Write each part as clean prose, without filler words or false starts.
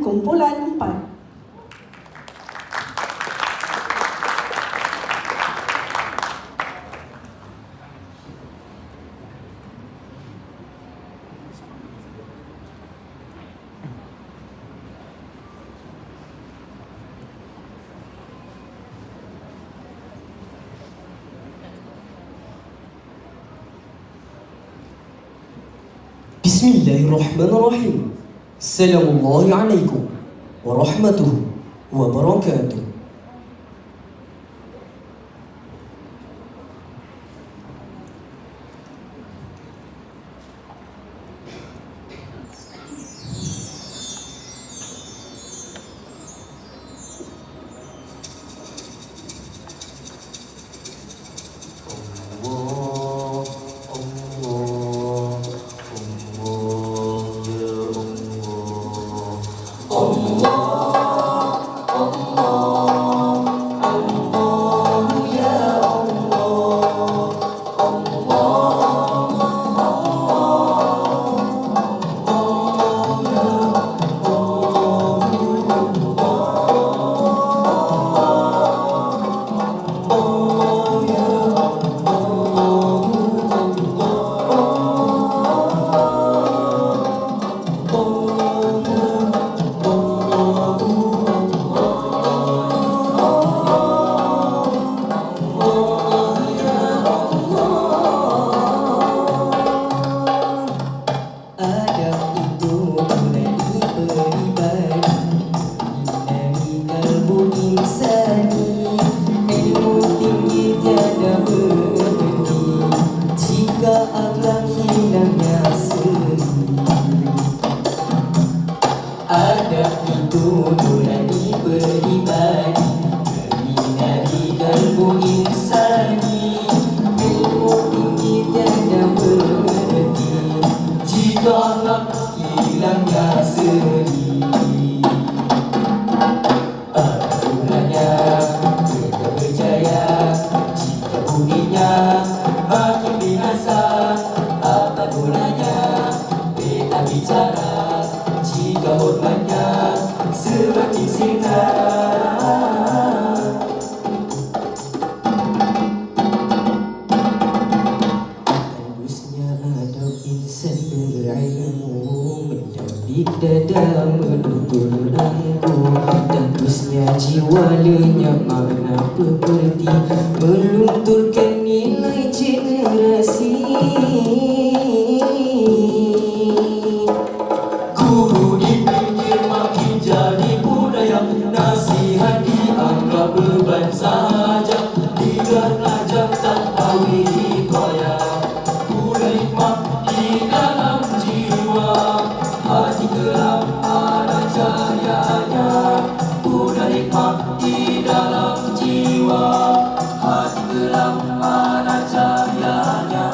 kumpulan 4. Bismillahirrahmanirrahim. Assalamualaikum warahmatullahi wabarakatuh. Adab itu nurani peribadi, menyinari kalbu insani. Ilmu tinggi tiada berhenti, jika akhlak hilangnya seni. Apa gunanya kita berjaya jika budinya makin binasa? Apa gunanya kita bicara jika hormatnya semakin sinar? Bagusnya adab insan berilmu, mendidik dada menutur angku. Bagusnya jiwa lenyap makna pekerti, melunturkan nilai generasi. Guru di pinggir makin jadi budaya, nasihat dianggap beban saja. Biar pelajar tak tahu hikayah, budaya hikmah di dalam jiwa. Hati gelap ada cahayanya, budaya hikmah di dalam jiwa. Hati gelap ada cahayanya.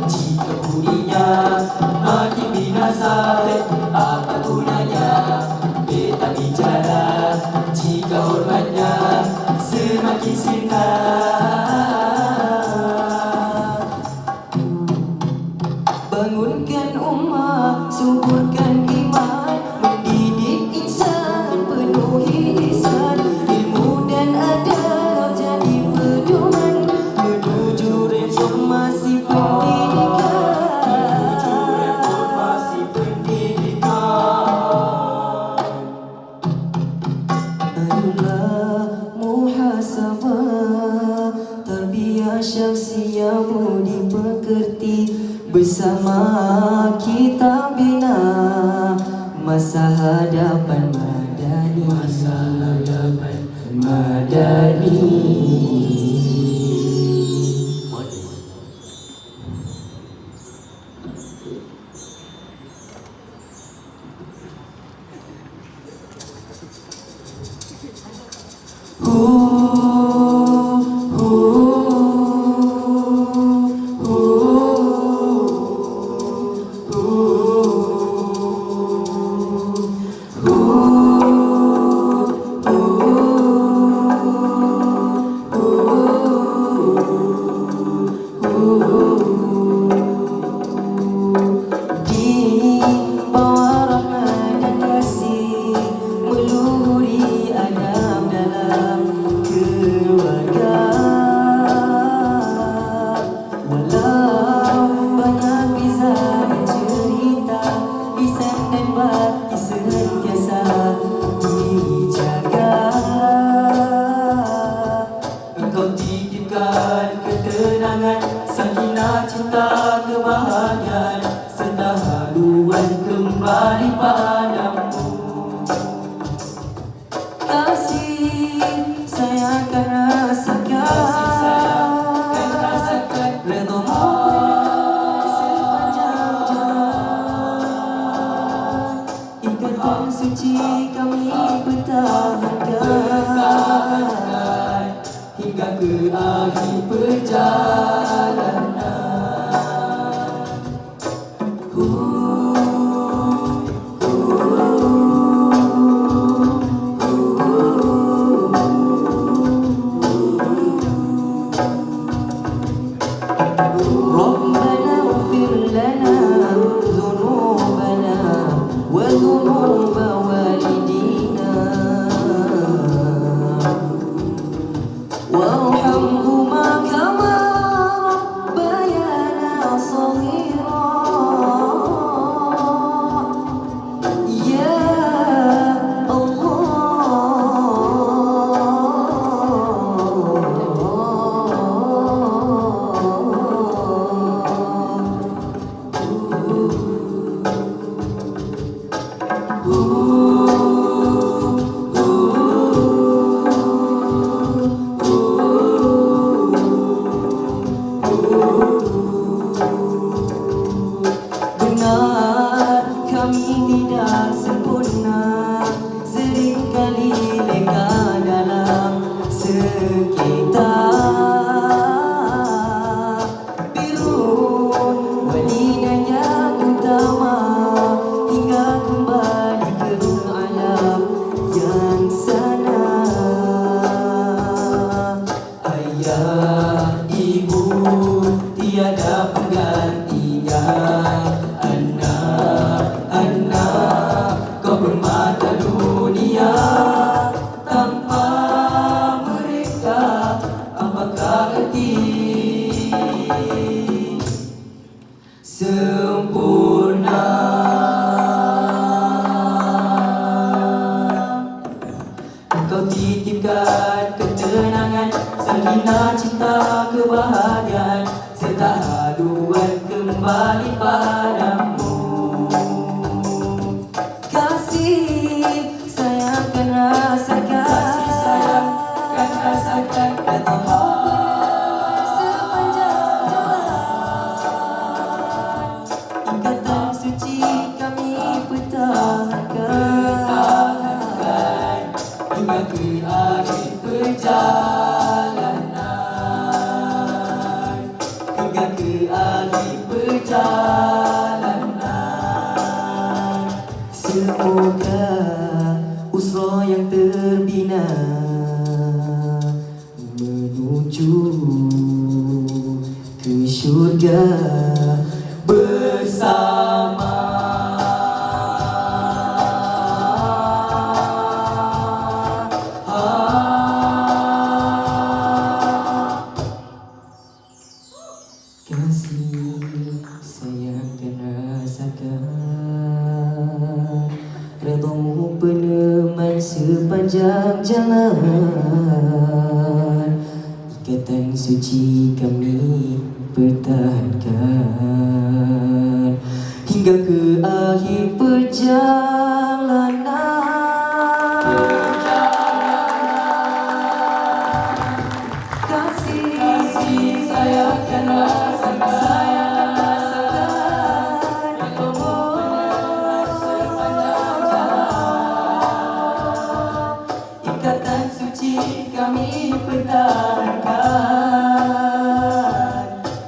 Jika budinya makin binasa, apa gunanya kita bicara jika hormatnya semakin sinar? Bangunkan umat, suburkan iman, mendidik insan, penuhi ihsan. Ilmu dan adab jadi pedoman menuju reformasi pendidikan. Adalah muhasabah bersama, tarbiyah syakhsiyahmu dipekerti, bersama kita bina masa hadapan madani. Masa hadapan madani. Ketenangan, sakinah, cinta, kebahagiaan serta haluan kembali padamu. Kasih saya akan rasakan, redamu sepanjang jalan. Ikatan suci kami pertahankan hingga ke akhir perjalanan. ربنا اغفر لنا ذنوبنا وذنوب والدينا وارحمهما كما ربيانا صغيرا يا benar kami tidak sempurna, seringkali leka dalam sekitar. Birrun walidain yang utama hingga kembali ke alam yang sana. Ayah, ibu tiada penggantinya. Anak-anak kau permata dunia, tanpa mereka apakah erti sempurna? Kau titipkan ketenangan, sakinah, cinta, kebahagiaan serta haluan kembali padamu. Kasih saya akan rasakan, redamu sepanjang jalan. Ikatan suci kami pertahankan hingga ke akhir perjalanan. Hingga ke akhir perjalanan. Semoga usra yang terbina menuju ke syurga bersama. Kasih saya akan rasakan, redamu peneman sepanjang jalan. Ikatan suci kami pertahankan hingga ke akhir perjalanan. Kasih saya akan rasakan sepanjang jalan. Ikatan suci kami pertahankan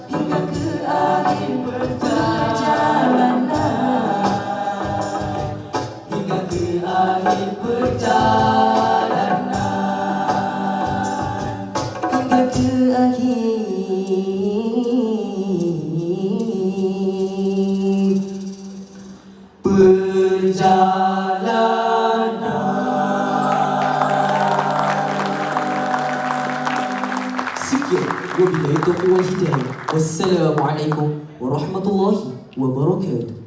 hingga ke akhir perjalanan. Hingga ke akhir perjalanan. Hingga ke akhir perjalanan. Sekian wabillahi taufiq wal hidayah. Wassalamualaikum warahmatullahi wabarakatuh.